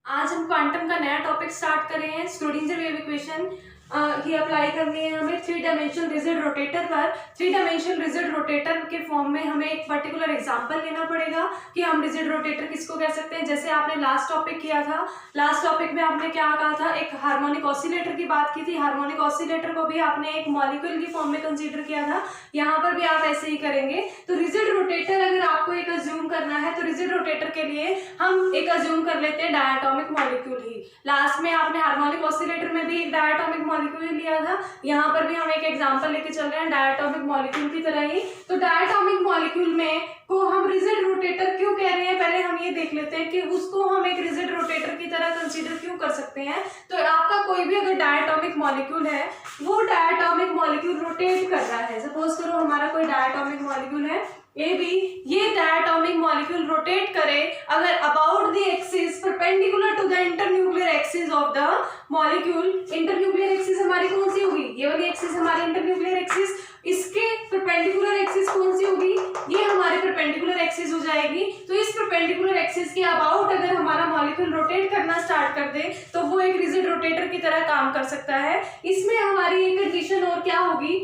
आज हम क्वांटम का नया टॉपिक स्टार्ट कर रहे हैं। स्क्रोडिंगर वेव इक्वेशन की अप्लाई करनी है हमें थ्री डायमेंशनल रिजिड रोटेटर पर। थ्री डायमेंशनल रिजिड रोटेटर के फॉर्म में हमें एक पर्टिकुलर एग्जांपल लेना पड़ेगा कि हम रिजिड रोटेटर किसको कह सकते हैं। जैसे आपने लास्ट टॉपिक किया था, लास्ट टॉपिक में आपने क्या कहा था, एक हार्मोनिक ऑसिलेटर की बात की थी। हार्मोनिक ऑसिलेटर को भी आपने एक मॉलिक्यूल की फॉर्म में कंसीडर किया था, यहाँ पर भी आप ऐसे ही करेंगे। तो रिजिड रोटेटर अगर आपको एक अज्यूम करना है तो रिजिड रोटेटर के लिए हम एक अज्यूम कर लेते हैं डायटोमिक मॉलिक्यूल ही। लास्ट में आपने हार्मोनिक ऑसिलेटर में भी एक डायटोमिक मॉलिक्यूल लिया था, यहाँ पर भी हम एक एग्जांपल लेके चल रहे हैं डायटोमिक मॉलिक्यूल की तरह ही। तो डायटोमिक मॉलिक्यूल में को हम रिजिड रोटेटर क्यों कह रहे हैं, पहले हम ये देख लेते हैं कि उसको हम एक रिजिड रोटेटर की तरह कंसीडर क्यों कर सकते हैं। तो आपका कोई भी अगर डायटोमिक मॉलिक्यूल है, वो डायटोमिक मॉलिक्यूल रोटेट कर रहा है। सपोज करो हमारा कोई डायटोमिक मॉलिक्यूल है ए बी, ये डायटोमिक मॉलिक्यूल रोटेट करे अगर about the axis perpendicular to the internuclear axis of the molecule. Internuclear axis हमारी कौन सी होगी, ये वाली एक्सिस हमारी इंटरन्यूक्लियर एक्सिस। इसके परपेंडिकुलर एक्सिस कौन सी होगी, ये हमारी परपेंडिकुलर एक्सिस हो जाएगी। तो इस परपेंडिकुलर एक्सिस के अबाउट अगर हमारा मॉलिक्यूल रोटेट करना स्टार्ट कर दे तो वो एक रिजिड रोटेटर की तरह काम कर सकता है। इसमें हमारी एक कंडीशन और क्या होगी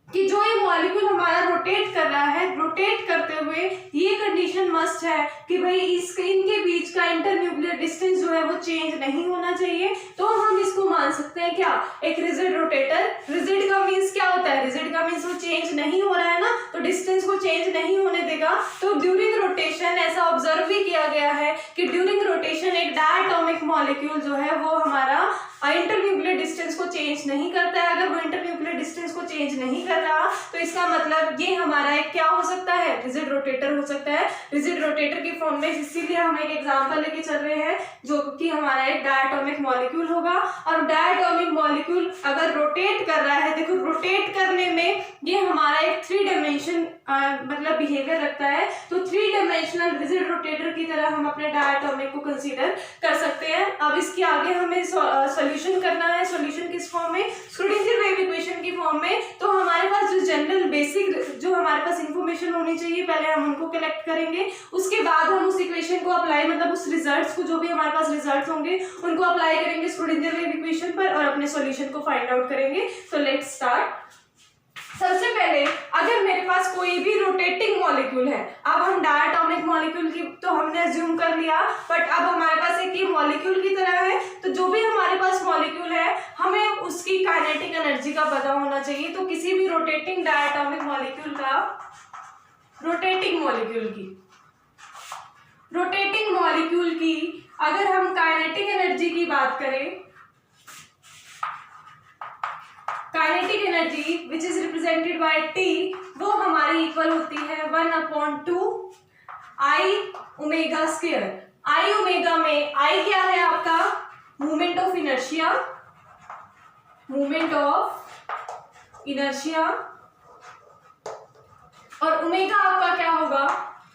कि जो ये मॉलिक्यूल हमारा रोटेट कर रहा है, रोटेट करते हुए ये कंडीशन मस्ट है कि भाई इनके बीच का इंटरन्यूक्लियर डिस्टेंस जो है वो चेंज नहीं होना चाहिए। तो हम इसको मान सकते हैं क्या, एक रिजिड रोटेटर। रिजिड का मीन्स क्या होता है, रिजिड का मीन्स वो चेंज नहीं हो रहा है ना, तो डिस्टेंस को चेंज नहीं होने देगा। तो ड्यूरिंग रोटेशन ऐसा ऑब्जर्व भी किया गया है कि ड्यूरिंग रोटेशन एक डायटोमिक मॉलिक्यूल जो है वो हमारा इंटरन्यूक्लियर डिस्टेंस को चेंज नहीं करता है। अगर वो इंटरन्यूक्लियर डिस्टेंस को चेंज नहीं कर रहा तो इसका मतलब ये हमारा एक क्या हो सकता है, रिजिड रोटेटर हो सकता है। रिजिड रोटेटर की फॉर्म में इसीलिए हम एक एग्जांपल लेके चल रहे हैं जो कि हमारा एक डायटोमिक मॉलिक्यूल होगा। और डायटोमिक मॉलिक्यूल अगर रोटेट कर रहा है, देखो रोटेट करने में ये हमारा एक थ्री डायमेंशन मतलब बिहेवियर रखता है। तो थ्री डायमेंशनल रिजिड रोटेटर की तरह हम अपने डायटोमिक को कंसीडर कर सकते हैं। अब इसके आगे हमें सॉल्यूशन करना है। सॉल्यूशन किस फॉर्म में, स्क्रोडिंगर वेव इक्वेशन की फॉर्म में। तो हमारे पास जो जनरल बेसिक जो हमारे पास इंफॉर्मेशन होनी चाहिए पहले हम उनको कलेक्ट करेंगे, उसके बाद हम उस इक्वेशन को अप्लाई मतलब उस रिजल्ट्स को जो भी हमारे पास रिजल्ट्स होंगे उनको अप्लाई करेंगे स्क्रोडिंगर वेव इक्वेशन पर और अपने सॉल्यूशन को फाइंड आउट करेंगे। So let's start. सबसे पहले अगर मेरे पास कोई भी रोटेटिंग मॉलिक्यूल है, अब हम डायटोमिक मॉलिक्यूल की तो हमने अज्यूम कर लिया, बट अब हमारे पास एक ये मॉलिक्यूल की तरह है। तो जो भी हमारे पास मॉलिक्यूल है हमें उसकी काइनेटिक एनर्जी का पता होना चाहिए। तो किसी भी रोटेटिंग डायटोमिक मॉलिक्यूल का रोटेटिंग मॉलिक्यूल की अगर हम काइनेटिक एनर्जी की बात करें, kinetic energy which is represented bye T, वो हमारी इक्वल होती है 1/2 आई ओमेगा स्क्वायर। आई ओमेगा में आई क्या है आपका, मोमेंट ऑफ इनर्शिया, और ओमेगा आपका क्या होगा,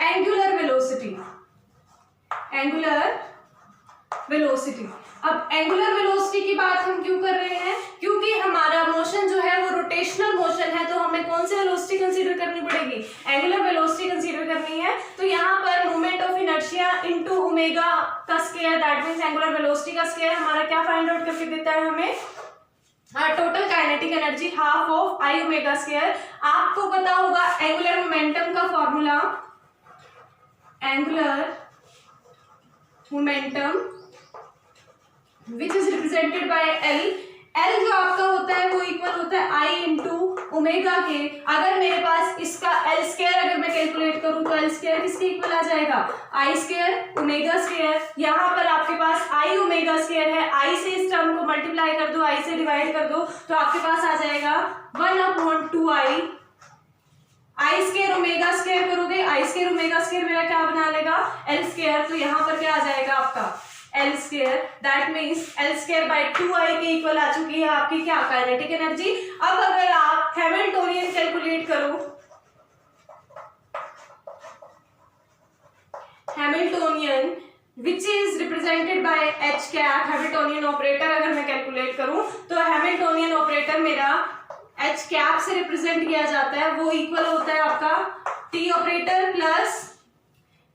एंगुलर वेलोसिटी। अब एंगुलर वेलोसिटी की बात हम क्यों कर रहे हैं, क्योंकि हमारा मोशन जो है वो रोटेशनल मोशन है। तो हमें कौन सी वेलोसिटी कंसीडर करनी पड़ेगी, एंगुलर वेलोसिटी कंसीडर करनी है। तो यहाँ पर moment of inertia into omega का square, that means angular velocity का स्क्वायर हमारा क्या फाइंड आउट करके देता है हमें, total kinetic energy half of I omega square. आपको पता होगा एंगुलर मोमेंटम का formula, angular momentum which is represented by L. L जो आपका होता है वो इक्वल होता है आई इंटू ओमेगा के। अगर मेरे पास इसका एल स्क्वायर अगर मैं कैलकुलेट करूं तो एल स्क्वायर किसके इक्वल आ जाएगा, आई स्क्वायर ओमेगा स्क्वायर। यहाँ पर आपके पास आई ओमेगा स्क्वायर है, आई से इस टर्म को मल्टीप्लाई कर दो, आई से डिवाइड कर दो तो आपके पास आ जाएगा 1/2 आई स्क्वायर ओमेगा स्क्वायर करोगे, आई स्क्वायर ओमेगा स्क्वायर मेरा क्या बना लेगा, एल स्क्वायर। तो यहाँ पर क्या आ जाएगा आपका L square, that means L square by 2i के इक्वल आ चुकी है आपकी क्या, काइनेटिक एनर्जी। अब अगर आप हैमिल्टोनियन कैलकुलेट करो, Hamiltonian which is represented by H cap, Hamiltonian operator अगर मैं कैलकुलेट करूं तो हैमिल्टोनियन ऑपरेटर मेरा एच कैप से रिप्रेजेंट किया जाता है, वो इक्वल होता है आपका T operator plus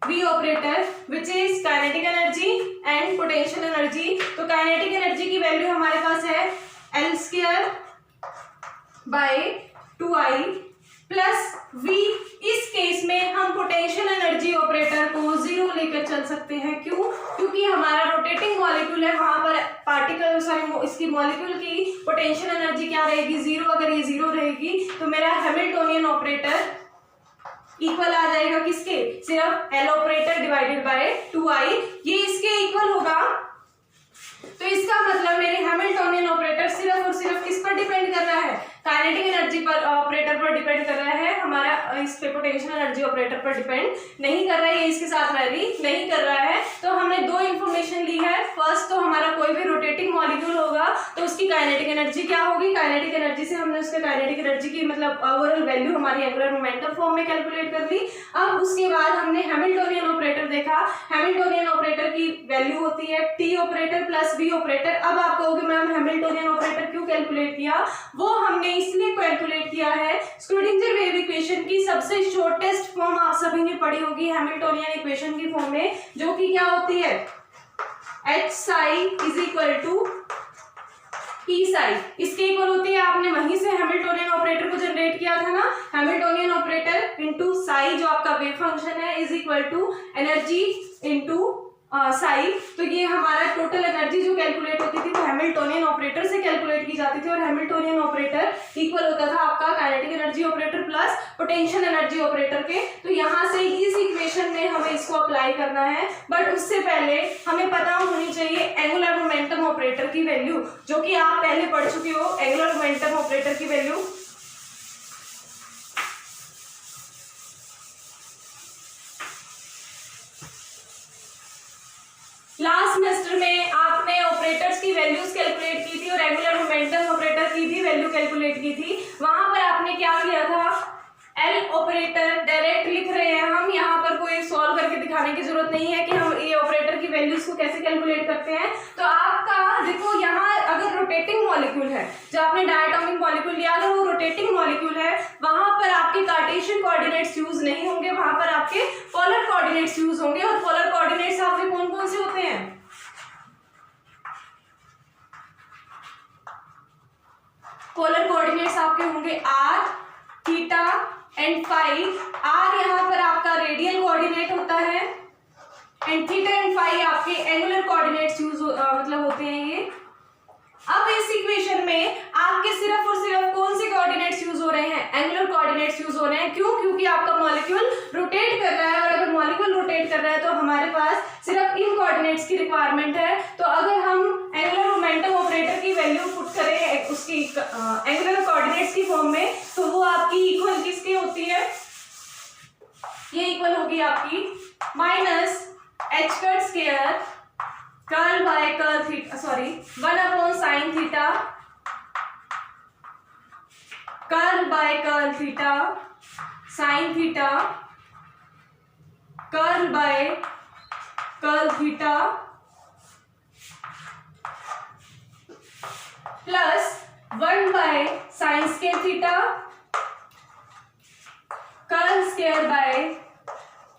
V operator which is kinetic energy and potential energy. तो काइनेटिक एनर्जी की वैल्यू हमारे पास है L² by 2I plus V। इस केस में हम पोटेंशियल एनर्जी ऑपरेटर को 0 लेकर चल सकते हैं। क्यों? क्योंकि हमारा रोटेटिंग मॉलिक्यूल है, वहां पर पार्टिकल सॉरी इसकी मॉलिक्यूल की पोटेंशियल एनर्जी क्या रहेगी? 0। अगर ये 0 रहेगी तो मेरा हैमिल्टोनियन ऑपरेटर इक्वल आ जाएगा किसके? सिर्फ L operator divided by 2I, ये इसके इक्वल होगा। तो इसका मतलब मेरे हैमिल्टोनियन ऑपरेटर सिर्फ और सिर्फ किस पर डिपेंड कर रहा है? काइनेटिक एनर्जी पर ऑपरेटर पर डिपेंड कर रहा है, हमारा इस पे पोटेंशियल एनर्जी ऑपरेटर पर डिपेंड नहीं कर रहा है, ये इसके साथ वैरी नहीं कर रहा है। तो हमने दो इंफॉर्मेशन ली है। फर्स्ट तो हमारा कोई भी रोटेटिंग मॉलिक्यूल होगा तो उसकी काइनेटिक एनर्जी क्या होगी? काइनेटिक एनर्जी से हमने उसके काइनेटिक एनर्जी की मतलब ओवरऑल वैल्यू हमारी एंगुलर मोमेंटम फॉर्म में कैलकुलेट कर ली। अब उसके बाद हमने हैमिल्टोनियन ऑपरेटर देखा। हैमिल्टोनियन ऑपरेटर की वैल्यू होती है T operator plus V operator. अब आप कहोगे मैम हैमिल्टोनियन ऑपरेटर क्यों कैलकुलेट किया? वो हमने इसलिए कैलकुलेट किया है, स्क्रूडिंजर वेव इक्वेशन की सबसे शॉर्टेस्ट फॉर्म आप सभी ने पढ़ी होगी हैमिल्टोनियन इक्वेशन की फॉर्म में, जो कि क्या होती है? H psi is equal to E psi। इसके इक्वल होती है, आपने वहीं से हैमिल्टोनियन ऑपरेटर को जनरेट किया था ना। हैमिल्टोनियन ऑपरेटर इनटू psi जो आपका वेव फंक्शन है is equal to energy into psi. तो ये हमारा टोटल एनर्जी जो कैलकुलेट होती थी वो हैमिल्टोनियन ऑपरेटर से कैलकुलेट की जाती थी, और हैमिल्टोनियन ऑपरेटर इक्वल होता था आपका kinetic energy operator plus potential energy operator के। तो यहाँ से इस इक्वेशन में हमें इसको अप्लाई करना है, बट उससे पहले हमें पता होनी चाहिए एंगुलर मोमेंटम ऑपरेटर की वैल्यू, जो कि आप पहले पढ़ चुके हो। एंगुलर मोमेंटम ऑपरेटर की वैल्यू लास्ट सेमेस्टर में आपने ऑपरेटर्स की वैल्यूज कैलकुलेट की थी और एंगुलर मोमेंटम ऑपरेटर की भी वैल्यू कैलकुलेट की थी। वहां पर आपने क्या किया था? L ऑपरेटर डायरेक्ट लिख रहे हैं हम, यहाँ पर कोई सॉल्व करके दिखाने की जरूरत नहीं है कि हम ये ऑपरेटर की वैल्यूज को कैसे कैलकुलेट करते हैं। तो आपका देखो यहाँ अगर रोटेटिंग मॉलिक्यूल है, जो आपने डायटोमिक मॉलिक्यूल लिया, अगर वो रोटेटिंग मॉलिक्यूल है वहां पर आपके कार्टेशियन कोऑर्डिनेट्स यूज नहीं होंगे, वहां पर आपके पोलर कोऑर्डिनेट्स यूज होंगे। और पोलर कोऑर्डिनेट्स आपके कौन कौन से होते हैं? पोलर कोऑर्डिनेट्स आपके होंगे R, theta and phi. R यहाँ पर आपका रेडियल कोऑर्डिनेट होता है एंड थीटा एंड फाई आपके एंगुलर कोऑर्डिनेट्स यूज मतलब होते हैं ये। अब इस इक्वेशन में आपके सिर्फ और सिर्फ कौन से कोऑर्डिनेट्स यूज हो रहे हैं? एंगुलर कोऑर्डिनेट्स यूज हो रहे हैं। क्यों? क्योंकि आपका मॉलिक्यूल रोटेट कर रहा है, और अगर मॉलिक्यूल रोटेट कर रहा है तो हमारे पास सिर्फ इन कोऑर्डिनेट्स की रिक्वायरमेंट है। तो अगर हम एंगुलर मोमेंटम ऑपरेटर की वैल्यू पुट करें उसकी एंगुलर कोऑर्डिनेट्स की फॉर्म में, तो वो आपकी इक्वल किसकी होती है? ये इक्वल होगी आपकी minus h cut square curl by curl theta, sorry 1/sin theta curl by curl theta sine theta curl by curl theta plus 1/sin square theta curl square by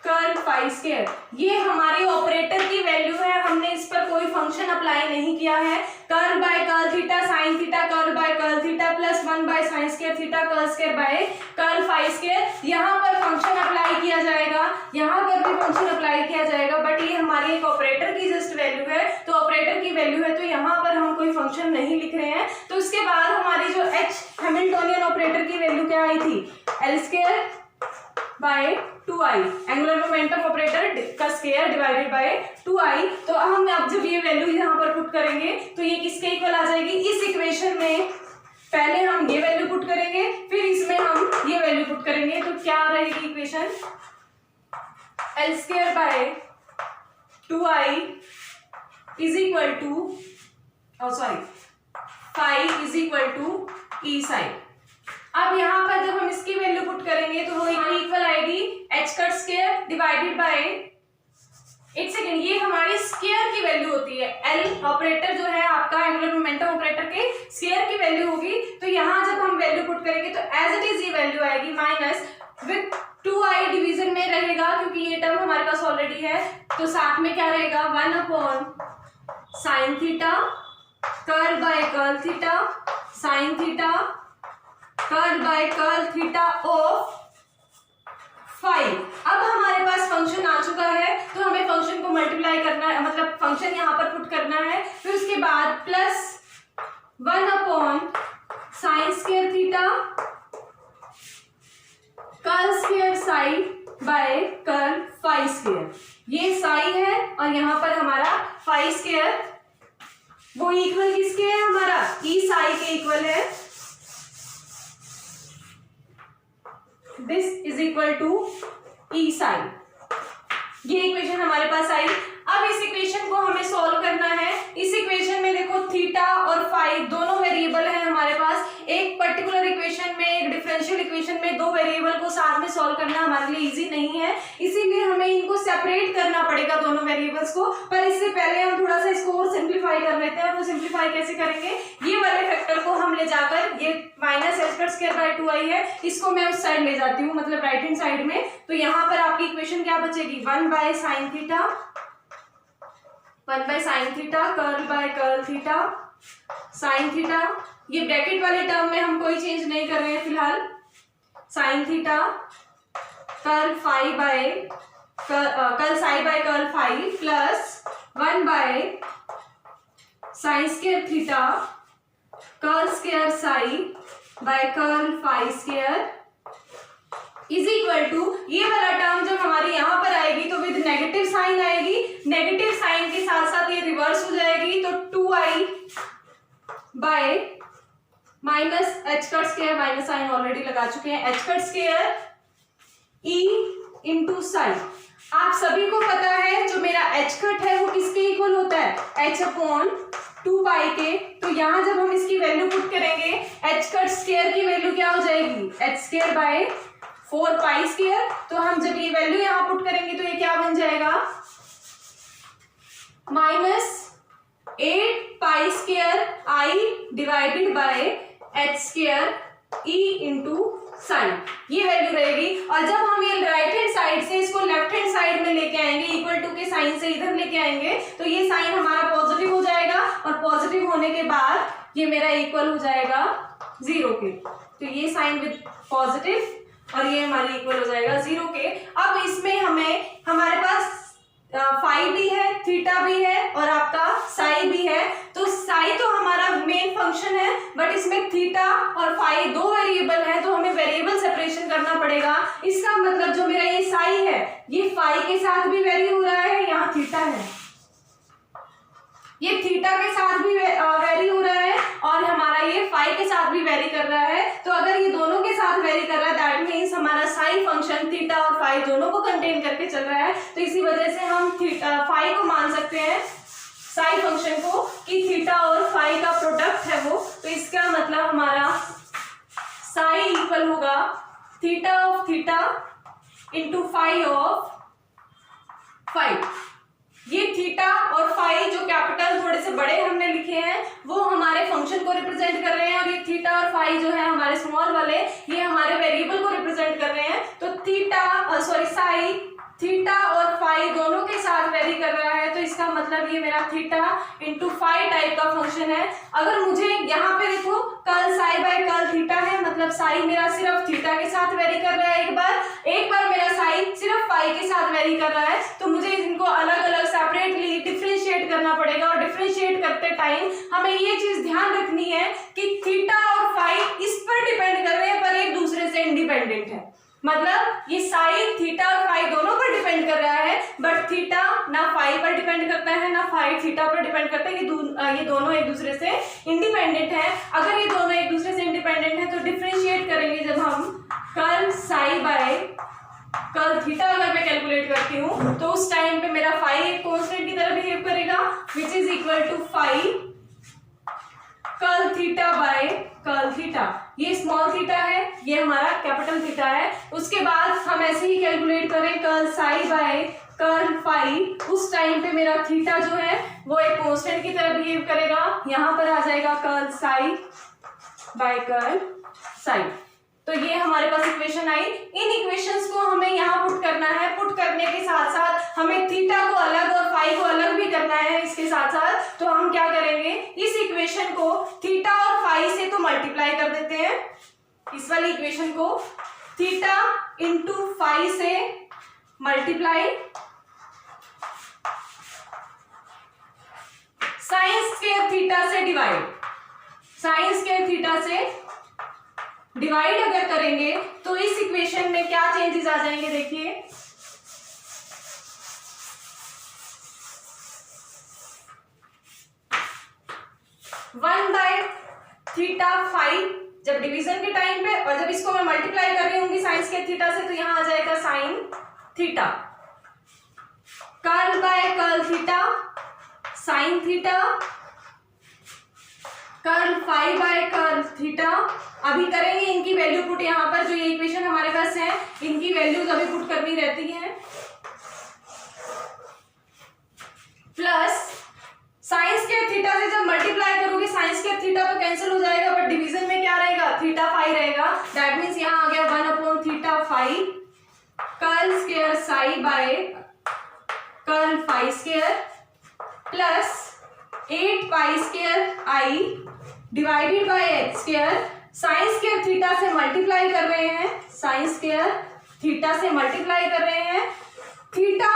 curl phi square. ये हमारी operator की value है, हमने इस पर कोई function apply नहीं किया है। Curl by curl theta sine theta curl by curl theta plus 1/sin square theta curl square by curl phi square, यहाँ पर फंक्शन अप्लाई किया जाएगा, यहाँ पर भी फंक्शन अप्लाई किया जाएगा, बट ये हमारी एक ऑपरेटर की जस्ट वैल्यू है। तो ऑपरेटर की वैल्यू है तो यहाँ पर हम कोई फंक्शन नहीं लिख रहे हैं। तो उसके बाद हमारी जो H हैमिल्टोनियन ऑपरेटर की वैल्यू क्या आई थी? L² by 2I, angular momentum operator का स्क्वायर डिवाइडेड बाय 2I। तो हम अब जब ये वैल्यू यहाँ पर पुट करेंगे तो ये किसके इक्वल आ जाएगी? इस इक्वेशन में पहले हम ये वैल्यू पुट करेंगे, फिर इसमें हम ये वैल्यू पुट करेंगे। तो क्या रहेगी equation? L² by 2I is equal to sorry 5 is equal to E sine. अब यहाँ पर जब हम इसकी वैल्यू पुट करेंगे तो वो इक्वल आएगी h cut square divided bye, एक सेकेंड, ये हमारी स्क्वायर की वैल्यू होती है। L ऑपरेटर जो है आपका एंगुलर मोमेंटम ऑपरेटर के स्क्वायर की वैल्यू होगी। तो यहाँ जब हम वैल्यू पुट करेंगे तो एज इट इज ये वैल्यू आएगी माइनस विद 2I डिवीजन में रहेगा, क्योंकि ये टर्म हमारे पास ऑलरेडी है, तो साथ में क्या रहेगा 1 upon sine theta curl by curl theta sine theta curl by curl theta of five. अब हमारे पास फंक्शन आ चुका है, तो हमें फंक्शन को मल्टीप्लाई करना है, मतलब फंक्शन यहाँ पर पुट करना है। फिर उसके बाद plus 1 upon sine square theta curl square psi by curl phi square. ये साई है और यहाँ पर हमारा फाई स्क्वायर, वो इक्वल किसके है, हमारा ई साई के इक्वल है। दिस इज इक्वल टू ई साई। ये इक्वेशन हमारे पास आई। अब इस इक्वेशन को हमें सॉल्व करना है। इस इक्वेशन में देखो थीटा और फाई दोनों वेरिएबल है हमारे पास। एक पर्टिकुलर इक्वेशन में, एक डिफरेंशियल इक्वेशन में दो वेरिएबल को साथ में सॉल्व करना हमारे लिए इजी नहीं है, इसीलिए हमें इनको सेपरेट करना पड़ेगा दोनों वेरिएबल्स को। पर इससे पहले हम थोड़ा सा इसको और सिंप्लीफाई कर लेते हैं। और वो सिंप्लीफाई कैसे करेंगे, ये वाले फैक्टर को हम ले जाकर, ये minus H cut square by 2i है, इसको मैं उस साइड ले जाती हूँ, मतलब राइट हैंड साइड में। तो यहाँ पर आपकी इक्वेशन क्या बचेगी, 1 by sine theta 1 by sine theta curl by curl theta sine theta, ये ब्रैकेट वाले टर्म में हम कोई चेंज नहीं कर रहे हैं फिलहाल, sine theta curl phi by curl psi by curl phi plus 1 by sine square theta curl square psi by curl phi square is equal to, ये वाला टर्म जब हमारी यहाँ पर आएगी तो विद नेगेटिव साइन आएगी, नेगेटिव साइन के साथ साथ ये रिवर्स हो जाएगी, तो 2i by minus H cut square, minus sign already लगा चुके हैं, H cut square E into sine. आप सभी को पता है जो मेरा एच कट है वो किसके इक्वल होता है, एच अपॉन 2 पाई के। तो यहाँ जब हम इसकी वैल्यू पुट करेंगे, एच कट स्क्वायर की वैल्यू क्या हो जाएगी, H square by 4 pi square. तो हम जब ये वैल्यू यहाँ पुट करेंगे तो ये क्या बन जाएगा, minus 8 pi square I divided by H square E into sign, ये वैल्यू रहेगी। और जब हम ये राइट हैंड साइड से इसको लेफ्ट हैंड साइड में लेके आएंगे, इक्वल टू के साइन से इधर लेके आएंगे, तो ये साइन हमारा पॉजिटिव हो जाएगा, और पॉजिटिव होने के बाद ये मेरा इक्वल हो जाएगा 0 के। तो ये साइन विद पॉजिटिव और ये हमारी इक्वल हो जाएगा 0 के। अब इसमें हमें, हमारे पास फाई भी है, थीटा भी है और आपका साई भी है। तो साई तो हमारा मेन फंक्शन है, बट इसमें थीटा और फाई दो वेरिएबल है, तो हमें वेरिएबल सेपरेशन करना पड़ेगा। इसका मतलब जो मेरा ये साई है ये फाई के साथ भी वेरी हो रहा है, यहाँ थीटा है, ये थीटा के साथ भी वेरी हो रहा है, और हमारा ये फाई के साथ भी वेरी कर रहा है। तो अगर ये दोनों के साथ वेरी कर रहा है, दैट मीन्स हमारा साई फंक्शन थीटा और फाई दोनों को कंटेन करके चल रहा है। तो इसी वजह से हम फाई को मान सकते हैं, साई फंक्शन को, कि थीटा और फाई का प्रोडक्ट है वो। तो इसका मतलब हमारा साई इक्वल होगा theta of theta into phi of phi. ये थीटा और फाई जो कैपिटल थोड़े से बड़े हमने लिखे हैं वो हमारे फंक्शन को रिप्रेजेंट कर रहे हैं, और ये थीटा और फाई जो है हमारे स्मॉल वाले, ये हमारे वेरिएबल को रिप्रेजेंट कर रहे हैं। तो साई थीटा और फाई दोनों के साथ वेरी कर रहा है, तो इसका मतलब ये मेरा थीटा इंटू फाई टाइप का फंक्शन है। अगर मुझे यहाँ पे देखो curl psi by curl theta है, मतलब साई मेरा सिर्फ थीटा के साथ वेरी कर रहा है, एक बार मेरा साई सिर्फ फाई के साथ वेरी कर रहा है, तो मुझे इनको अलग अलग सेपरेटली डिफरेंशिएट करना पड़ेगा। और डिफरेंशिएट करते टाइम हमें ये चीज ध्यान रखनी है कि थीटा और फाई इस पर डिपेंड कर रहे हैं, पर एक दूसरे से इंडिपेंडेंट है। मतलब ये साई थीटा और फाई दोनों पर डिपेंड कर रहा है, बट थीटा ना फाई पर डिपेंड करता है ना फाई थीटा पर डिपेंड करता है। ये दोनों एक दूसरे से इंडिपेंडेंट है। अगर ये दोनों एक दूसरे से इंडिपेंडेंट है तो डिफरेंशिएट करेंगे जब हम curl psi by curl theta अगर मैं कैलकुलेट करती हूँ, तो उस टाइम पे मेरा फाई एक कांस्टेंट की तरह बिहेव करेगा, which is equal to phi curl theta by curl theta. ये स्मॉल थीटा है, ये हमारा कैपिटल थीटा है। उसके बाद हम ऐसे ही कैलकुलेट करें curl psi by curl phi, उस टाइम पे मेरा थीटा जो है वो एक कांस्टेंट की तरह बिहेव करेगा। यहाँ पर आ जाएगा curl psi by curl psi. तो ये हमारे पास इक्वेशन आई। इन इक्वेशंस को हमें यहाँ पुट करना है। पुट करने के साथ साथ हमें थीटा को अलग और फाई को अलग भी करना है इसके साथ साथ, तो हम क्या करेंगे, इस इक्वेशन को थीटा और फाई से तो मल्टीप्लाई कर देते हैं, इस वाली इक्वेशन को थीटा इंटू फाई से मल्टीप्लाई, साइन स्क्वायर थीटा से डिवाइड, साइन स्क्वायर थीटा से डिवाइड अगर करेंगे तो इस इक्वेशन में क्या चेंजेस आ जाएंगे, देखिए 1/थीटा फाई जब डिवीजन के टाइम पे, और जब इसको मैं मल्टीप्लाई कर रही हूँ साइन स्क्वायर थीटा से तो यहां आ जाएगा sine theta, curl by curl theta sine theta, curl phi by curl theta. अभी करेंगे इनकी वैल्यू पुट, यहां पर जो ये इक्वेशन हमारे पास है इनकी वैल्यूज अभी पुट करनी रहती है, प्लस साइन स्क्वायर थीटा से जब मल्टीप्लाई करोगे साइन स्क्वायर थीटा तो कैंसिल हो जाएगा, बट डिवीजन में क्या रहेगा, थीटा फाई रहेगा। दैट मीन्स यहां आ गया 1/थीटा phi curl square psi by curl phi square plus 8 square I divided by H square. Sine square theta से मल्टीप्लाई कर रहे हैं, साइन स्क्वायर थीटा से मल्टीप्लाई कर रहे हैं, थीटा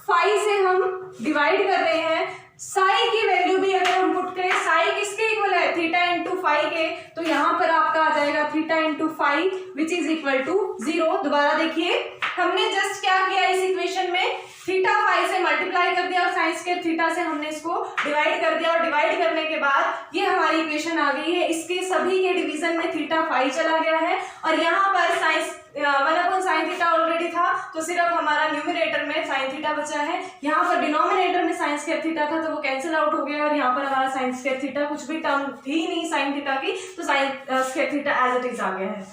फाई से हम डिवाइड कर रहे हैं। साई की वैल्यू भी अगर हम पुट करें, साई किसके इक्वल है, थीटा इंटू फाई के, तो यहां पर आपका आ जाएगा theta into phi which is equal to 0। दोबारा देखिए, हमने जस्ट क्या किया, इस इक्वेशन में थीटा फाई से मल्टीप्लाई कर दिया और साइन स्क्वायर थीटा से हमने इसको डिवाइड कर दिया, और डिवाइड करने के बाद ये हमारी इक्वेशन आ गई है। इसके सभी के डिवीजन में थीटा फाई चला गया है, और यहाँ पर साइन 1/sin थीटा ऑलरेडी था, तो सिर्फ हमारा न्यूमरेटर में साइन थीटा बचा है। यहाँ पर डिनोमिनेटर में साइन स्क्वायर थीटा था तो वो कैंसिल आउट हो गया, और यहाँ पर हमारा साइन स्क्वायर थीटा कुछ भी टर्म थी नहीं साइन थीटा की, तो sine square theta as it is आ गया है।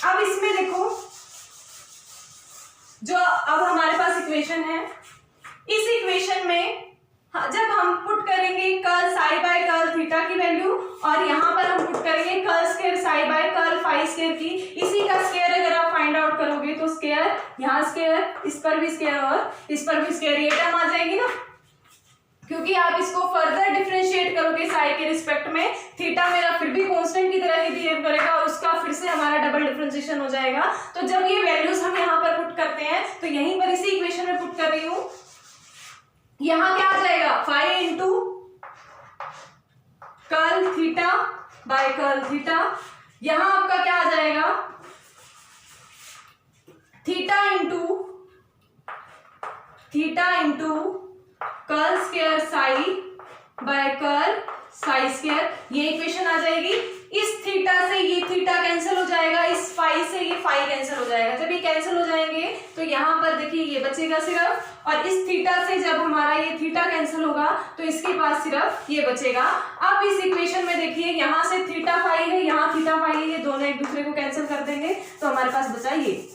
अब इसमें देखो, जो अब हमारे पास इक्वेशन है, इस इक्वेशन में जब हम पुट करेंगे curl psi by curl theta की वैल्यू, और यहाँ पर हम पुट करेंगे curl square psi by curl phi square की, इसी का स्क्वायर अगर आप फाइंड आउट करोगे तो स्क्वायर, यहाँ स्क्वायर, इस पर भी स्क्वायर और इस पर भी स्क्वायर, ये टर्म आ जाएगी ना, क्योंकि आप इसको फर्दर डिफरेंशिएट करोगे साई के रिस्पेक्ट में, थीटा मेरा फिर भी कांस्टेंट की तरह ही बिहेव करेगा और उसका फिर से हमारा डबल डिफरेंशिएशन हो जाएगा। तो जब ये वैल्यूज हम यहाँ पर पुट करते हैं तो यहीं पर इसी इक्वेशन में पुट कर रही हूँ, यहाँ क्या आ जाएगा, phi into curl theta by curl theta, यहां आपका क्या आ जाएगा, theta into curl square psi by curl psi square, ये इक्वेशन आ जाएगी। इस थीटा से ये थीटा कैंसिल हो जाएगा, इस फाई से ये फाई कैंसिल हो जाएगा। जब ये कैंसिल हो जाएंगे तो यहाँ पर देखिए ये बचेगा सिर्फ, और इस थीटा से जब हमारा ये थीटा कैंसिल होगा तो इसके पास सिर्फ ये बचेगा। अब इस इक्वेशन में देखिए, यहाँ से थीटा फाई है, यहाँ थीटा फाई है, ये दोनों एक दूसरे को कैंसिल कर देंगे तो हमारे पास बचा ये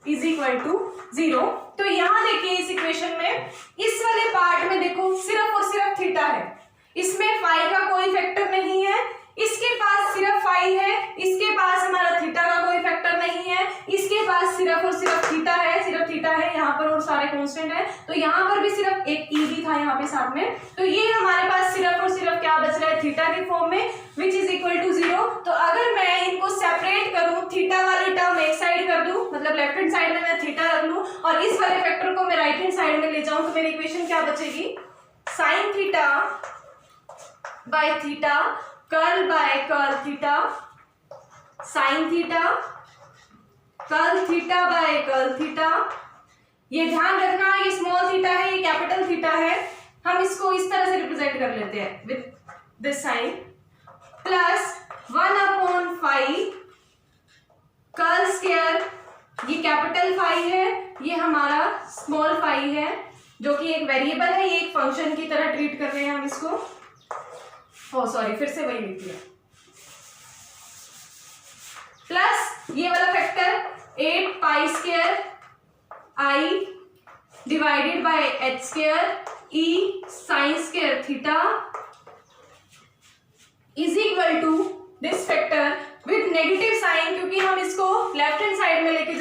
इज इक्वल टू 0। तो यहाँ देखिए इस इक्वेशन में, इस वाले पार्ट में देखो सिर्फ और सिर्फ थीटा है, इसमें फाई का कोई फैक्टर नहीं है, इसके पास सिर्फ फाई है, इसके पास हमारा थीटा का कोई फैक्टर नहीं है, इसके पास सिर्फ और सिर्फ थीटा है, सिर्फ थीटा है यहाँ पर और सारे कांस्टेंट है, तो यहाँ पर भी सिर्फ एक ई भी था यहाँ पे साथ में, तो ये हमारे पास सिर्फ और सिर्फ क्या बच रहा है, थीटा के फॉर्म में विच इज इक्वल टू 0। तो अगर मैं इनको सेपरेट करूं, थीटा वाली टर्म एक साइड कर दूं, मतलब लेफ्ट हैंड साइड में मैं थीटा रख लूं और इस वाले फैक्टर को मैं राइट हैंड साइड में ले जाऊं, तो मेरी इक्वेशन क्या बचेगी, sine theta by theta curl by curl theta sine theta curl theta by curl theta. ये ध्यान रखना, ये स्मॉल थीटा है, ये कैपिटल थीटा है, हम इसको इस तरह से रिप्रेजेंट कर लेते हैं विद दिस साइन, प्लस 1/फाई कर्ल स्क्वायर, ये कैपिटल फाई है, ये हमारा स्मॉल फाई है, जो कि एक वेरिएबल है, ये एक फंक्शन की तरह ट्रीट कर रहे हैं हम इसको, सॉरी फिर से वही लिख दिया, प्लस ये वाला factor 8 square I divided by H square E sine square theta is equal to this factor with negative sign, क्योंकि हम इसको लेफ्ट हैंड साइड में लेके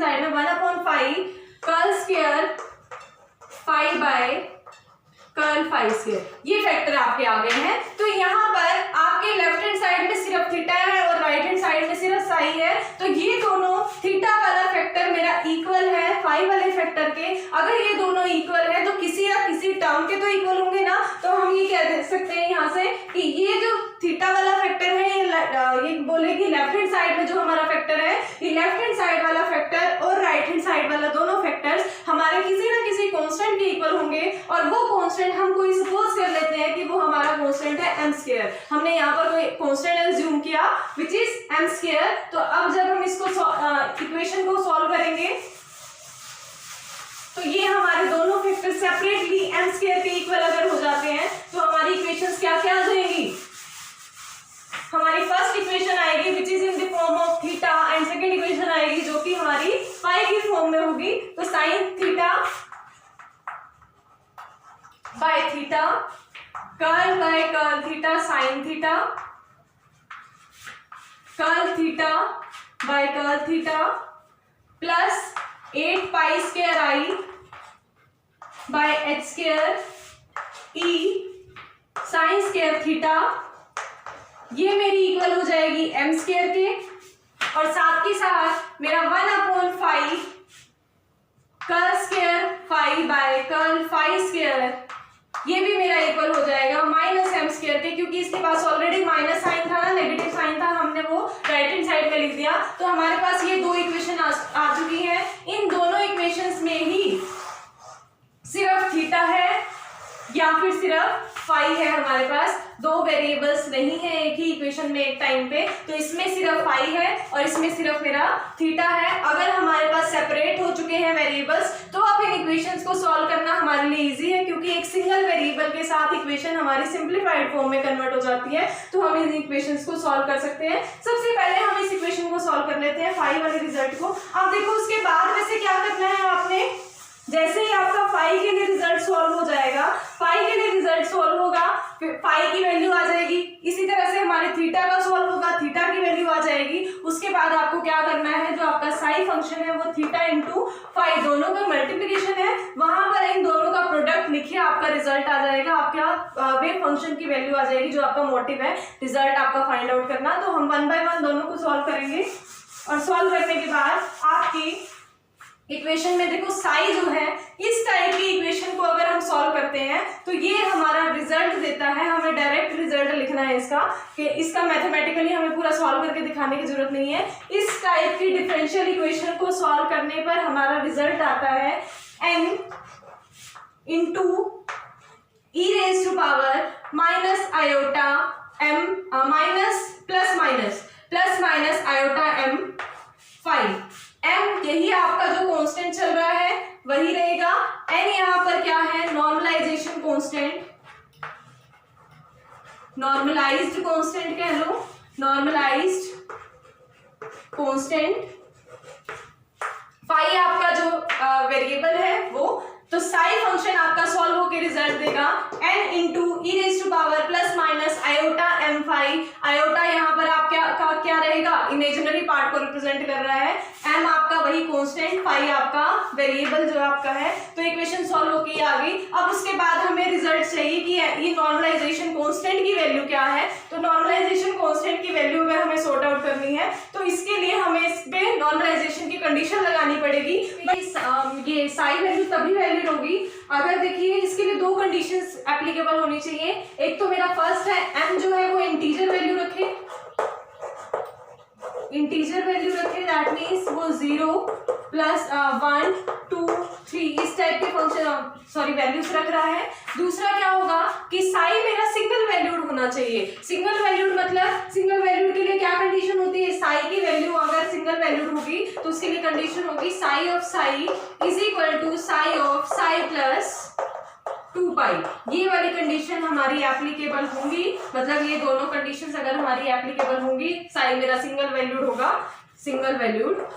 साइड में 1/5 curl square phi by curl phi square, ये factor आपके आ गए हैं। तो यहाँ पर आपके लेफ्ट हैंड साइड में सिर्फ थीटा है और राइट हैंड साइड में सिर्फ साई है, तो ये दोनों थीटा वाला फैक्टर मेरा इक्वल है फाई वाले फैक्टर के। अगर ये दोनों इक्वल है तो किसी या किसी टर्म के तो इक्वल होंगे ना, तो हम ये कह दे सकते हैं यहाँ से कि ये जो थीटा वाला फैक्टर है ये बोले कि लेफ्ट हैंड साइड में जो हमारा फैक्टर है, ये लेफ्ट हैंड साइड वाला फैक्टर और राइट हैंड साइड वाला दोनों फैक्टर्स हमारे किसी ना किसी कांस्टेंट के इक्वल होंगे, और वो कांस्टेंट हम कोई सपोज कर लेते हैं कि वो हमारा कांस्टेंट है m स्क्वायर। हमने यहाँ पर कोई कांस्टेंट अज्यूम किया विच इज m स्क्वायर। तो अब जब हम इसको इक्वेशन को सॉल्व करेंगे तो ये हमारे दोनों फैक्टर सेपरेटली m स्क्वायर के इक्वल अगर हो जाते हैं तो हमारी इक्वेशंस क्या क्या आ जाएंगी। हमारी फर्स्ट इक्वेशन आएगी which is in the form of theta, and second equation आएगी जो कि हमारी पाई की फॉर्म में होगी। तो sine theta by theta curl by curl theta sine theta curl theta by curl theta plus 8 pi square I by H square E sine square theta, ये मेरी इक्वल हो जाएगी m स्क्वायर के, और साथ के साथ मेरा 1/5 curl square phi by curl phi square, ये भी मेरा इक्वल हो जाएगा माइनस m स्क्वायर के, क्योंकि इसके पास ऑलरेडी माइनस साइन था ना, नेगेटिव साइन था, हमने वो राइट हैंड साइड में लिख दिया। तो हमारे पास ये दो इक्वेशन आ चुकी है। इन दोनों इक्वेशंस में ही सिर्फ थीटा है या फिर सिर्फ फाई है, हमारे पास दो वेरिएबल्स नहीं है एक ही इक्वेशन में एक टाइम पे, तो इसमें सिर्फ फाई है और इसमें सिर्फ मेरा थीटा है। अगर हमारे पास सेपरेट हो चुके हैं वेरिएबल्स तो अब इन इक्वेशंस को सॉल्व करना हमारे लिए इजी है, क्योंकि एक सिंगल वेरिएबल के साथ इक्वेशन हमारी सिंप्लीफाइड फॉर्म में कन्वर्ट हो जाती है, तो हम इन इक्वेशंस को सॉल्व कर सकते हैं। सबसे पहले हम इस इक्वेशन को सॉल्व कर लेते हैं फाई वाले रिजल्ट को। अब देखो उसके बाद में से क्या करना है आपने, जैसे ही आपका फाई के लिए रिजल्ट सॉल्व हो जाएगा, फाई के लिए रिजल्ट सॉल्व होगा, फिर फाई की वैल्यू आ जाएगी, इसी तरह से हमारे थीटा का सॉल्व होगा, थीटा की वैल्यू आ जाएगी। उसके बाद आपको क्या करना है, जो आपका साई फंक्शन है वो थीटा इंटू फाई, दोनों का मल्टीप्लिकेशन है, वहां पर इन दोनों का प्रोडक्ट लिखिए, आपका रिजल्ट आ जाएगा, आपका वेव फंक्शन की वैल्यू आ जाएगी, जो आपका मोटिव है रिजल्ट आपका फाइंड आउट करना। तो हम 1 बाय 1 दोनों को सॉल्व करेंगे, और सॉल्व करने के बाद आपकी इक्वेशन में देखो साई जो है, इस टाइप की इक्वेशन को अगर हम सॉल्व करते हैं तो ये हमारा रिजल्ट देता है। हमें डायरेक्ट रिजल्ट लिखना है इसका, कि इसका मैथमेटिकली हमें पूरा सॉल्व करके दिखाने की जरूरत नहीं है। इस टाइप की डिफरेंशियल इक्वेशन को सॉल्व करने पर हमारा रिजल्ट आता है n into E raise to power minus iota m minus plus minus iota m phi. m यही आपका जो कांस्टेंट चल रहा है वही रहेगा। n यहाँ पर क्या है, नॉर्मलाइजेशन कांस्टेंट, नॉर्मलाइज्ड कांस्टेंट कह लो, नॉर्मलाइज्ड कांस्टेंट। फाई आपका जो वेरिएबल है वो, तो साई फंक्शन आपका सॉल्व होकर रिजल्ट देगा n into E raise to power plus minus iota m phi. Iota यहाँ पर आप क्या रहेगा, इमेजिनरी पार्ट को रिप्रेजेंट कर रहा है, m आपका वही कांस्टेंट, फाई आपका वेरिएबल जो आपका है। तो इक्वेशन सॉल्व होकर आ गई। अब उसके बाद हमें रिजल्ट चाहिए कि ये नॉर्मलाइजेशन कांस्टेंट की वैल्यू क्या है। तो नॉर्मलाइजेशन कांस्टेंट की वैल्यू अगर हमें सॉर्ट आउट करनी है तो इसके लिए हमें इस पे नॉर्मलाइजेशन की कंडीशन लगानी पड़ेगी। ये साई वैल्यू तभी वैलिड होगी अगर, देखिए इसके लिए दो कंडीशंस एप्लीकेबल होनी चाहिए। एक तो मेरा फर्स्ट है m जो है वो इंटीजर वैल्यू रखे, इंटीजर वैल्यू रखे, दैट मीन्स वो 0 प्लस 1 2 3 इस टाइप के फंक्शन वैल्यूज रख रहा है। दूसरा क्या होगा कि साई मेरा सिंगल वैल्यूड होना चाहिए। सिंगल वैल्यूड मतलब, सिंगल वैल्यूड के लिए क्या कंडीशन होती है, साई की वैल्यू अगर सिंगल वैल्यूड होगी तो उसके लिए कंडीशन होगी psi of psi is equal to psi of psi plus 2 pi. ये वाली कंडीशन हमारी एप्लीकेबल होंगी, मतलब ये दोनों कंडीशंस अगर हमारी एप्लीकेबल होंगी, साई मेरा सिंगल वैल्यूड होगा, सिंगल वैल्यूड,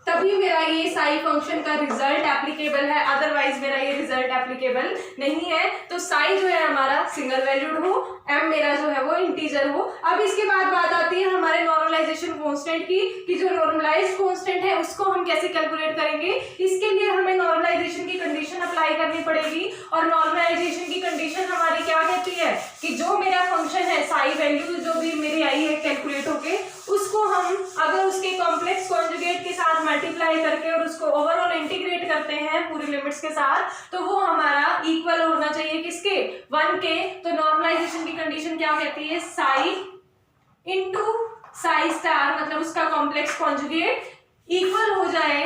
तभी तभी मेरा ये साई फंक्शन का रिजल्ट एप्लीकेबल है, अदरवाइज मेरा ये रिजल्ट एप्लीकेबल नहीं है। तो साई जो है हमारा सिंगल वैल्यूड हो, एम मेरा जो है वो इंटीजर हो। अब इसके बाद बात आती है हमारे नॉर्मलाइजेशन कांस्टेंट की, कि जो नॉर्मलाइज्ड कांस्टेंट है उसको हम कैसे कैलकुलेट करेंगे। इसके लिए हमें नॉर्मलाइजेशन की कंडीशन अप्लाई करनी पड़ेगी, और नॉर्मलाइजेशन की कंडीशन हमारी क्या कहती है कि जो मेरा फंक्शन है साई वैल्यू जो भी मेरी आई है कैलकुलेट होके, उसको हम अगर उसके कॉम्प्लेक्स कॉन्जुगेट के साथ मल्टीप्लाई करके और उसको ओवरऑल इंटीग्रेट करते हैं पूरी लिमिट्स के साथ, तो वो हमारा इक्वल होना चाहिए किसके, 1 के। तो नॉर्मलाइजेशन की कंडीशन क्या कहती है, साई इंटू साई स्टार, मतलब उसका कॉम्प्लेक्स कॉन्जुगेट इक्वल हो जाए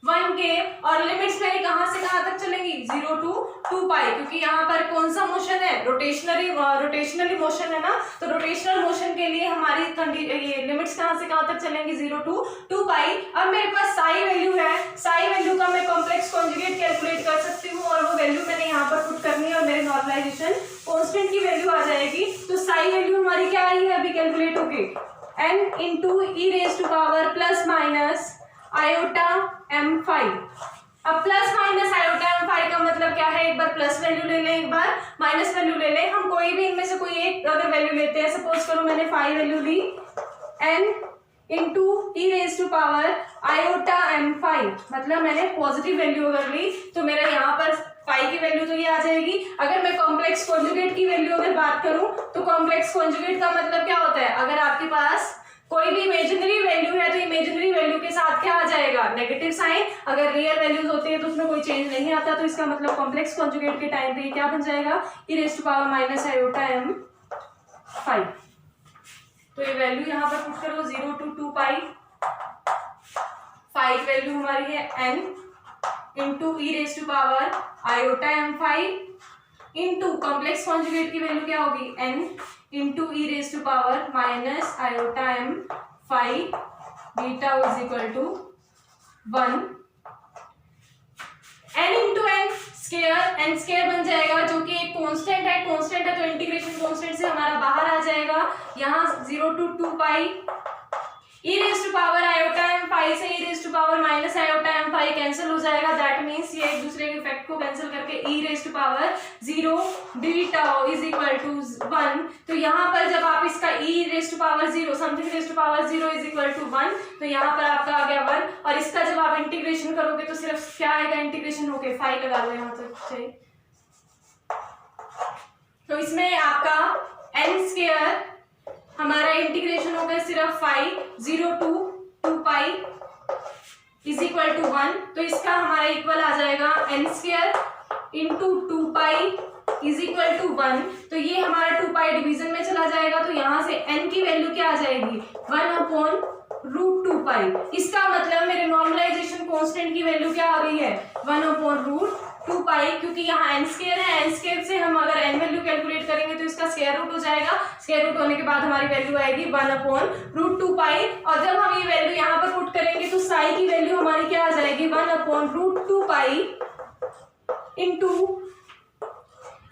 1 के, और लिमिट्स मेरी कहां से कहां तक चलेंगी, 0 to 2 पाई, क्योंकि यहाँ पर कौन सा मोशन है, रोटेशनली मोशन है ना, तो रोटेशनल मोशन के लिए हमारी ये लिमिट्स कहां से कहां तक चलेंगी, 0 to 2 पाई। अब मेरे पास साई वैल्यू है, साई वैल्यू का मैं कॉम्प्लेक्स कॉन्जुगेट कैलकुलेट कर सकती हूँ, और वो वैल्यू मैंने यहाँ पर पुट करनी है और मेरे नॉर्मलाइजेशन कांस्टेंट की वैल्यू आ जाएगी। तो साई वैल्यू हमारी क्या आई है अभी कैलकुलेट होके, n into E raise to power plus minus iota m5। अब प्लस माइनस आयोटा m5 का मतलब क्या है, एक बार प्लस वैल्यू ले लें, एक बार माइनस वैल्यू ले लें। हम कोई भी इनमें से कोई एक अगर वैल्यू लेते हैं, सपोज करो मैंने 5 वैल्यू ली, n into E raise to power iota m5, मतलब मैंने पॉजिटिव वैल्यू अगर ली तो मेरा यहाँ पर पाई की वैल्यू तो ये आ जाएगी। अगर मैं कॉम्प्लेक्स कॉन्जुगेट की वैल्यू अगर बात करूं, तो कॉम्प्लेक्स कॉन्जुगेट का मतलब क्या होता है, अगर आपके पास कोई भी इमेजिनरी वैल्यू है तो इमेजिनरी वैल्यू के साथ क्या आ जाएगा, नेगेटिव साइन। अगर रियल वैल्यूज होती है तो उसमें कोई चेंज नहीं आता, तो इसका मतलब कॉम्प्लेक्स कॉन्जुगेट के टाइम पे क्या बन जाएगा, e raise to power minus iota m5। तो ये वैल्यू यहाँ पर पुट करो 0 to 2 पाई, 5 वैल्यू हमारी है n into E raise to power iota m5 into complex conjugate की वैल्यू क्या होगी, n into E raise to power minus iota m5 beta is equal to 1, n into n square बन जाएगा, जो कि एक कांस्टेंट है तो इंटीग्रेशन कांस्टेंट से हमारा बाहर आ जाएगा, यहाँ 0 to 2 pi e raise to power iota m5 से e raise to power minus iota m5 cancel हो जाएगा। दैट मीन्स ये एक दूसरे के इफेक्ट को कैंसिल करके e raise to power 0 d tau is equal to 1। तो यहाँ पर जब आप इसका e raise to power 0 something raise to power 0 is equal to 1, तो यहाँ पर आपका आ गया 1, और इसका जब आप इंटीग्रेशन करोगे तो सिर्फ क्या आएगा, इंटीग्रेशन होके 5 लगा लो यहाँ तक। तो इसमें आपका n स्क्वायर हमारा इंटीग्रेशन होगा सिर्फ 5 0 to 2 pi is equal to 1। तो इसका हमारा इक्वल आ जाएगा n square into 2 pi is equal to 1। तो ये हमारा 2 पाई डिवीजन में चला जाएगा, तो यहाँ से n की वैल्यू क्या आ जाएगी, 1/√2 पाई। इसका मतलब मेरे नॉर्मलाइजेशन कांस्टेंट की वैल्यू क्या आ गई है, 1/√2 पाई, क्योंकि यहाँ n स्क्वायर है, n स्क्वायर से हम अगर n वैल्यू कैलकुलेट करेंगे तो इसका स्क्वायर रूट हो जाएगा। स्क्वायर रूट होने के बाद हमारी वैल्यू आएगी 1/√2 पाई, और जब हम ये वैल्यू यहाँ पर पुट करेंगे तो साई की वैल्यू हमारी क्या आ जाएगी, 1/√2 pi into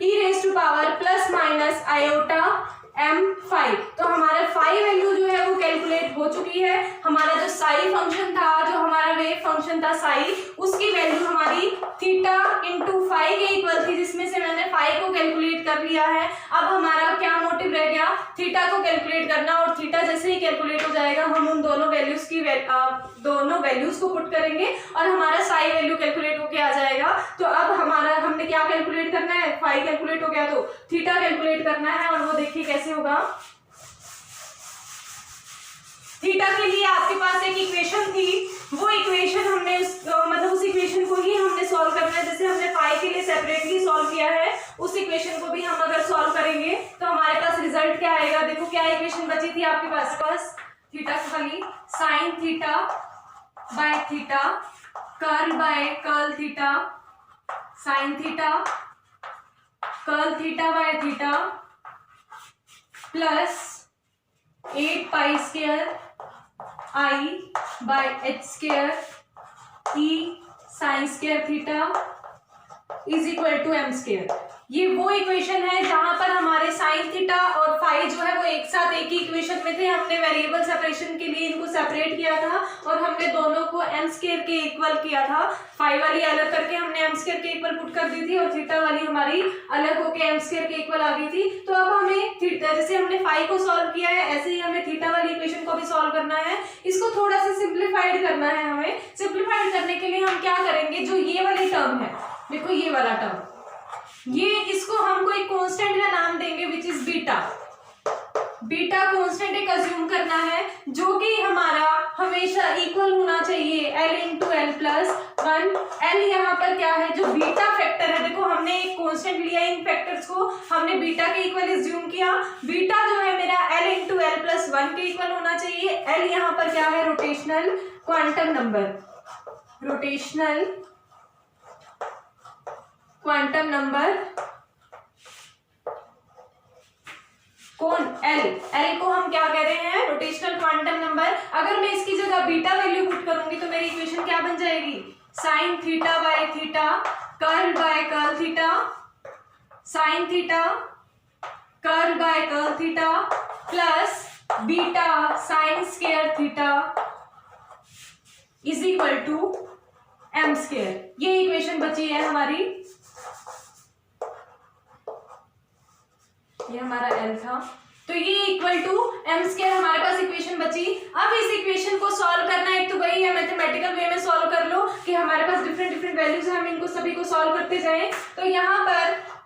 E raise to power plus minus iota m5। तो हमारा फाई वैल्यू जो है वो कैलकुलेट हो चुकी है। हमारा जो साई फंक्शन था, जो हमारा वेव फंक्शन था साई, उसकी वैल्यू हमारी थीटा इंटू फाई के इक्वल थी, जिसमें से मैंने फाई को कैलकुलेट कर लिया है। अब हमारा क्या मोटिव रह गया, थीटा को कैलकुलेट करना, और थीटा जैसे ही कैलकुलेट हो जाएगा हम उन दोनों वैल्यूज को पुट करेंगे और हमारा साई वैल्यू कैलकुलेट होके आ जाएगा। तो अब हमारा हमने क्या कैलकुलेट करना है, फाई कैलकुलेट हो गया तो थीटा कैलकुलेट करना है, और वो देखिए कैसे होगा। थीटा के लिए आपके पास एक इक्वेशन थी, वो इक्वेशन हमने उस इक्वेशन को ही हमने सॉल्व करना है। जैसे हमने फाई के लिए सेपरेटली सॉल्व किया है, उस इक्वेशन को भी हम अगर सॉल्व करेंगे तो हमारे पास रिजल्ट क्या आएगा। देखो क्या इक्वेशन बची थी आपके पास थीटा खाली sine theta by theta curl by curl theta sine theta curl theta by theta plus 8 pi square I by H square E sine square theta is equal to M square. ये वो equation है जहां पर हमारे sine theta और phi phi जो है वो एक साथ एक ही इक्वेशन में थे, हमने वेरिएबल सेपरेशन के लिए इनको सेपरेट किया था और हमने दोनों को एम स्क्वायर के इक्वल किया था। फाई वाली अलग करके हमने एम स्क्वायर के इक्वल पुट कर दी थी और थीटा वाली हमारी अलग होके एम स्क्वायर के इक्वल आ गई थी। तो अब हमें थीटा, जैसे हमने फाई को सॉल्व किया है ऐसे ही हमें थीटा वाली इक्वेशन को भी सॉल्व करना है। इसको थोड़ा सा सिंप्लीफाइड करना है। हमें सिंप्लीफाइड करने के लिए हम क्या करेंगे, जो ये वाली टर्म है, देखो ये वाला टर्म, ये इसको हम कोई कांस्टेंट का नाम देंगे which is beta. Beta constant एक अज्यूम करना है जो कि हमारा हमेशा इक्वल होना चाहिए L into L plus one. L यहाँ पर क्या है, जो बीटा फैक्टर है, देखो हमने एक कांस्टेंट लिया, इन फैक्टर्स को हमने बीटा के इक्वल अज्यूम किया। बीटा जो है मेरा L into L plus one के इक्वल होना चाहिए। L यहाँ पर क्या है, rotational quantum number, rotational quantum number कौन, एल को हम क्या कह रहे हैं, रोटेशनल क्वांटम नंबर। अगर मैं इसकी जगह बीटा वैल्यू पुट करूंगी तो मेरी इक्वेशन क्या बन जाएगी, sine theta by theta curl by curl theta, sine theta curl by curl theta plus beta sine square theta is equal to M square. ये इक्वेशन बची है हमारी, ये हमारा एल था, तो ये इक्वल टू एम स्क्वायर हमारे पास इक्वेशन बची। अब इस इक्वेशन को सॉल्व करना, एक तो वही है मैथमेटिकल वे में सॉल्व कर लो कि हमारे पास डिफरेंट डिफरेंट वैल्यूज है, हम इनको सभी को सॉल्व करते जाएं। तो यहाँ पर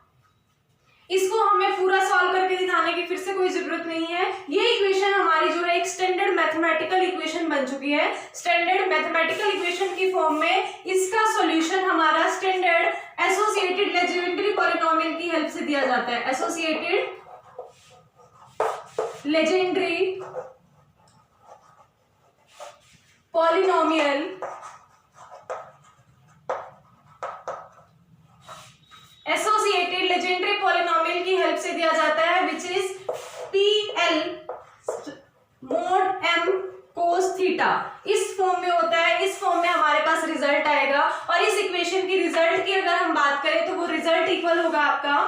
इसको हमें पूरा सॉल्व करके दिखाने की फिर से कोई जरूरत नहीं है। ये इक्वेशन हमारी जो है एक स्टैंडर्ड मैथमेटिकल इक्वेशन बन चुकी है। स्टैंडर्ड मैथमेटिकल इक्वेशन की फॉर्म में इसका सॉल्यूशन हमारा स्टैंडर्ड एसोसिएटेड लेजेंडरी पॉलिनोमियल की हेल्प से दिया जाता है। Associated Legendre polynomial, associated Legendre polynomial की हेल्प से दिया जाता है which is PL mod m cos theta. इस फॉर्म में होता है, इस फॉर्म में हमारे पास रिजल्ट आएगा। और इस इक्वेशन की रिजल्ट की अगर हम बात करें तो वो रिजल्ट इक्वल होगा आपका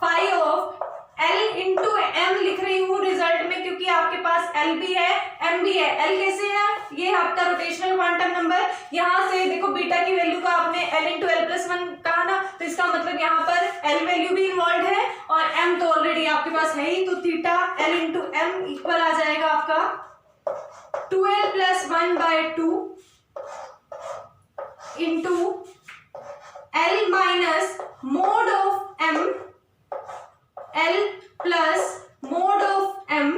phi of L into M लिख रही हूँ रिजल्ट में, क्योंकि आपके पास L भी है M भी है। L कैसे है, ये आपका रोटेशनल क्वांटम नंबर, यहाँ से देखो बीटा की वैल्यू का आपने L into L plus one कहा ना, तो इसका मतलब यहाँ पर L वैल्यू भी इन्वॉल्व है और M तो ऑलरेडी आपके पास है ही, तो theta L into M equal आ जाएगा आपका 2L plus one by two into L minus mod of M, L plus mod of M,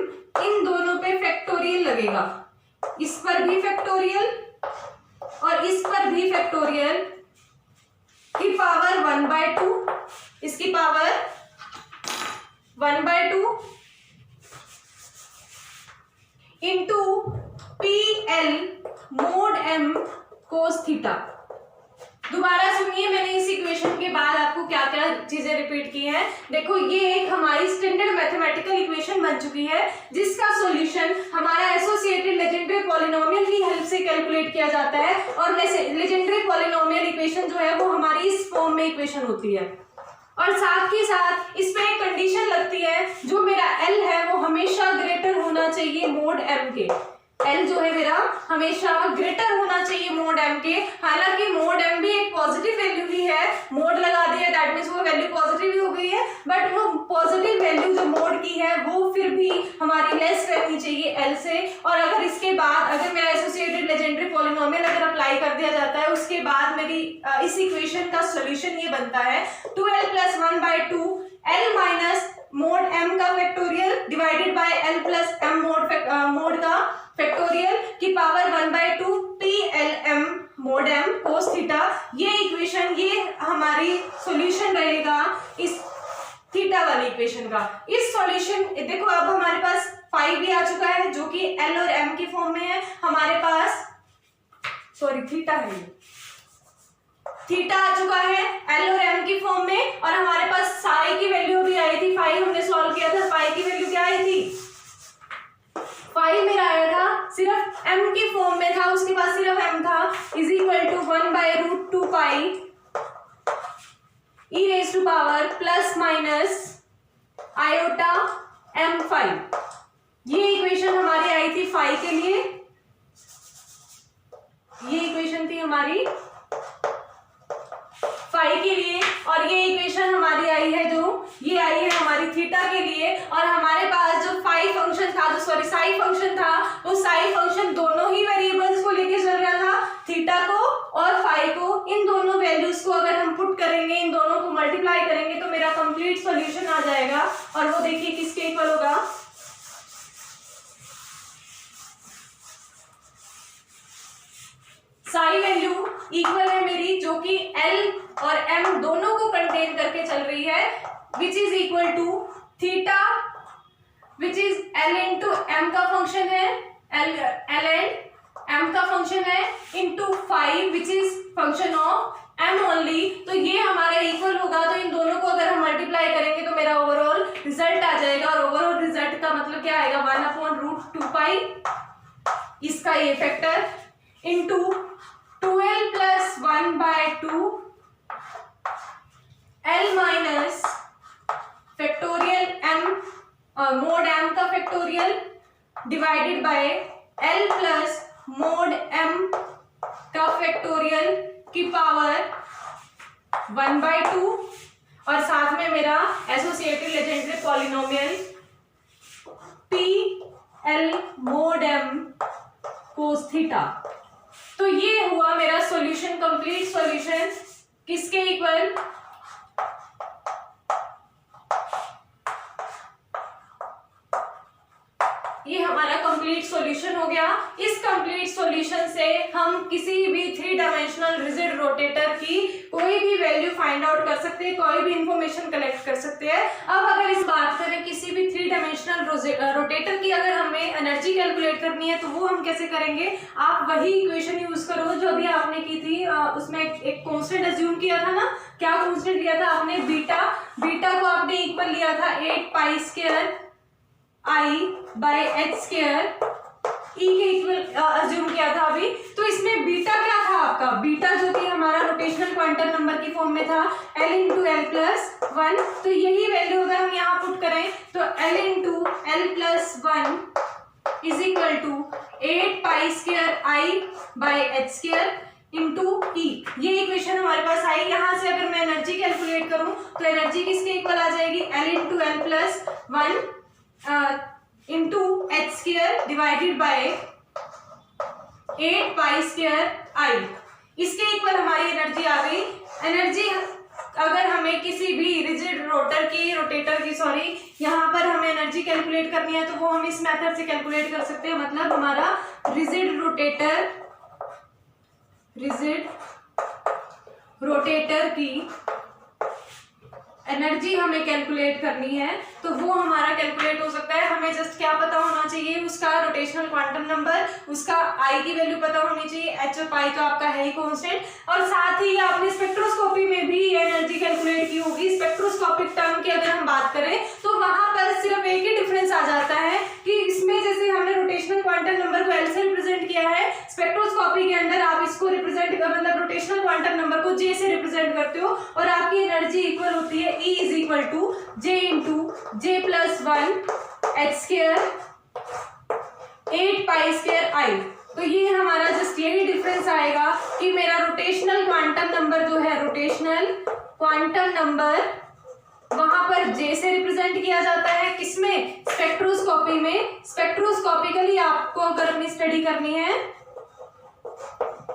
इन दोनों पे फैक्टोरियल लगेगा, इस पर भी फैक्टोरियल और इस पर भी फैक्टोरियल की पावर 1/2, इसकी power 1/2 into PL mode M cos theta. दोबारा सुनिए, मैंने इस इक्वेशन के बाद आपको क्या क्या चीजें रिपीट की हैं। देखो ये एक हमारी स्टैंडर्ड मैथमेटिकल इक्वेशन बन चुकी है जिसका सॉल्यूशन हमारा एसोसिएटेड लेजेंडरी पॉलिनोमियल की हेल्प से कैलकुलेट किया जाता है। और लेजेंडरी पॉलिनोमियल इक्वेशन जो है वो हमारी इस फॉर्म में इक्वेशन होती है और साथ ही साथ इस पे एक कंडीशन लगती है, जो मेरा L है वो हमेशा ग्रेटर होना चाहिए मोड M के। L जो है मेरा हमेशा ग्रेटर होना चाहिए मोड M के। हालांकि मोड M भी एक पॉजिटिव वैल्यू ही है, मोड लगा दिया दैट मींस वो वैल्यू पॉजिटिव ही हो गई है, बट वो पॉजिटिव वैल्यू जो मोड की है वो फिर भी हमारी लेस रहनी चाहिए L से। और अगर इसके बाद अगर मेरा एसोसिएटेड लेजेंडरी पॉलिनोमियल अगर अप्लाई कर दिया जाता है, उसके बाद मेरी इस इक्वेशन का सोल्यूशन ये बनता है 2L plus 1/2 L minus mode M का factorial divided bye L plus M mode का फैक्टोरियल की power 1/2 PLM mode M cos theta. ये इक्वेशन, ये हमारी सॉल्यूशन रहेगा इस थीटा वाली इक्वेशन का। इस सॉल्यूशन देखो अब हमारे पास फाई भी आ चुका है जो कि L और M की फॉर्म में है। हमारे पास सॉरी थीटा है, थीटा आ चुका है L और M की फॉर्म में, और हमारे पास साई की वैल्यू भी आई थी। फाई हमने सॉल्व किया था, फाई की वैल्यू क्या आई थी, फाई मेरा आया था सिर्फ M की फॉर्म में था, उसके पास सिर्फ M था, is equal to 1/√2 pi e raise to power plus minus iota M phi. Five. ये इक्वेशन हमारी आई थी फाई के लिए, ये इक्वेशन थी हमारी फाई के लिए, और ये इक्वेशन हमारी आई है जो ये आई है हमारी थीटा के लिए। और हमारे पास जो फाई फंक्शन था, जो सॉरी साई फंक्शन था, वो साई फंक्शन दोनों ही वेरिएबल्स को लेके चल रहा था, थीटा को और फाई को। इन दोनों वैल्यूज को अगर हम पुट करेंगे, इन दोनों को मल्टीप्लाई करेंगे तो मेरा कंप्लीट सॉल्यूशन आ जाएगा। और वो देखिए किसके इक्वल होगा, साई वैल्यू इक्वल है मेरी जो कि एल और एम दोनों को कंटेन करके चल रही है, which is equal to theta which is L into M का फंक्शन है, एल एंड एम का फंक्शन है, into five which is function of M only. तो ये हमारा इक्वल होगा, तो इन दोनों को अगर हम मल्टीप्लाई करेंगे तो मेरा ओवरऑल रिजल्ट आ जाएगा। और ओवरऑल रिजल्ट का मतलब क्या आएगा, 1/√2π इसका ये factor into 12 plus 1/2 L minus factorial M mod M का factorial divided by L plus mod M का फैक्टोरियल की पावर 1/2 और साथ में मेरा associated Legendre polynomial P L mod M cos theta. तो ये हुआ मेरा सॉल्यूशन, कंप्लीट सॉल्यूशन किसके इक्वल, ये हमारा कंप्लीट सॉल्यूशन हो गया। इस कंप्लीट सॉल्यूशन से हम किसी भी 3 डायमेंशनल रिजिड रोटेटर की कोई भी वैल्यू फाइंड आउट कर सकते हैं, कोई भी इंफॉर्मेशन कलेक्ट कर सकते हैं। अब अगर इस बात करें किसी भी 3 डायमेंशनल रोटेटर की अगर हमें एनर्जी कैलकुलेट करनी है तो वो हम कैसे करेंगे, आप वही इक्वेशन यूज करो जो अभी आपने की थी, उसमें एक कांस्टेंट अज्यूम किया था ना, क्या कांस्टेंट लिया था आपने, बीटा को आपने इक्वल लिया था 8π² I बाय एच स्क्वायर ई के इक्वल अज्यूम किया था अभी। तो इसमें बीटा क्या था आपका, बीटा जो कि हमारा रोटेशनल क्वांटम नंबर की फॉर्म में था L इंटू एल प्लस 1। तो यही वैल्यू अगर हम यहाँ पुट करें तो L into L plus 1 is equal to 8π² I by H square into E. ये इक्वेशन हमारे पास आई। यहाँ से अगर मैं एनर्जी कैलकुलेट करूं तो एनर्जी किसके इक्वल आ जाएगी, L into L plus 1 into H square divided by 8π² I। इसके इक्वल हमारी एनर्जी आ गई। एनर्जी अगर हमें किसी भी रिजिड रोटेटर की यहाँ पर हमें एनर्जी कैलकुलेट करनी है तो वो हम इस मेथड से कैलकुलेट कर सकते हैं। मतलब हमारा रिजिड रोटेटर की एनर्जी हमें कैलकुलेट करनी है तो वो हमारा कैलकुलेट हो सकता है। हमें जस्ट क्या पता होना चाहिए, उसका रोटेशनल क्वांटम नंबर, उसका आई की वैल्यू पता होनी चाहिए, एच और पाई तो आपका है ही कांस्टेंट। और साथ ही आपने स्पेक्ट्रोस्कोपी में भी एनर्जी कैलकुलेट की होगी। स्पेक्ट्रोस्कोपिक टर्म की अगर हम बात करें तो वहां पर सिर्फ एक ही डिफरेंस आ जाता है कि इसमें जैसे हमने रोटेशनल क्वांटम नंबर को एल से रिप्रेजेंट किया है, स्पेक्ट्रोस्कोपी के अंदर आप इसको रिप्रेजेंट मतलब रोटेशनल क्वांटम नंबर को जे से रिप्रेजेंट करते हो और आपकी एनर्जी इक्वल होती है E is equal to J into J plus 1 H square 8π² I। तो ये हमारा जस्ट यही डिफरेंस आएगा कि मेरा रोटेशनल क्वांटम नंबर जो है, रोटेशनल क्वांटम नंबर वहां पर जे से रिप्रेजेंट किया जाता है, किसमें, स्पेक्ट्रोस्कोपी में। स्पेक्ट्रोस्कोपिकली आपको अगर अपनी स्टडी करनी है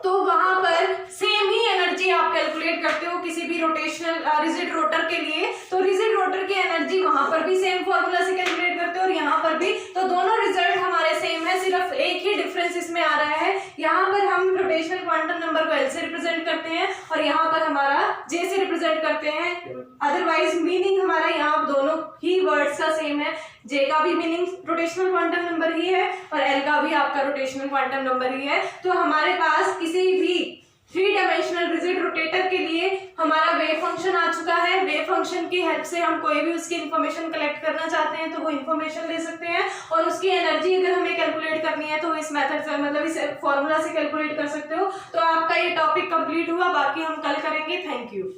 तो वहां पर सेम ही एनर्जी आप कैलकुलेट करते हो किसी भी रोटेशनल रिजिड रोटर के लिए। तो रिजिड रोटर की एनर्जी वहां पर भी सेम फॉर्मूला से कैलकुलेट करते हो और यहाँ पर भी। तो दोनों रिजल्ट हमारे सेम है, सिर्फ एक ही डिफरेंस इसमें आ रहा है। यहाँ पर हम रोटेशनल क्वांटम नंबर को एल से रिप्रेजेंट करते हैं और यहाँ पर हमारा जे से रिप्रेजेंट करते हैं। अदरवाइज मीनिंग हमारा यहाँ दोनों ही वर्ड्स का सेम है। जे का भी मीनिंग रोटेशनल क्वांटम नंबर ही है और एल का भी आपका रोटेशनल क्वांटम नंबर ही है। तो हमारे पास किसी भी 3 डायमेंशनल रिजिड रोटेटर के लिए हमारा वेव फंक्शन आ चुका है। वेव फंक्शन की हेल्प से हम कोई भी उसकी इन्फॉर्मेशन कलेक्ट करना चाहते हैं तो वो इन्फॉर्मेशन ले सकते हैं और उसकी एनर्जी अगर हमें कैलकुलेट करनी है तो इस मेथड से, मतलब इस फॉर्मूला से कैलकुलेट कर सकते हो। तो आपका ये टॉपिक कंप्लीट हुआ, बाकी हम कल करेंगे। Thank you.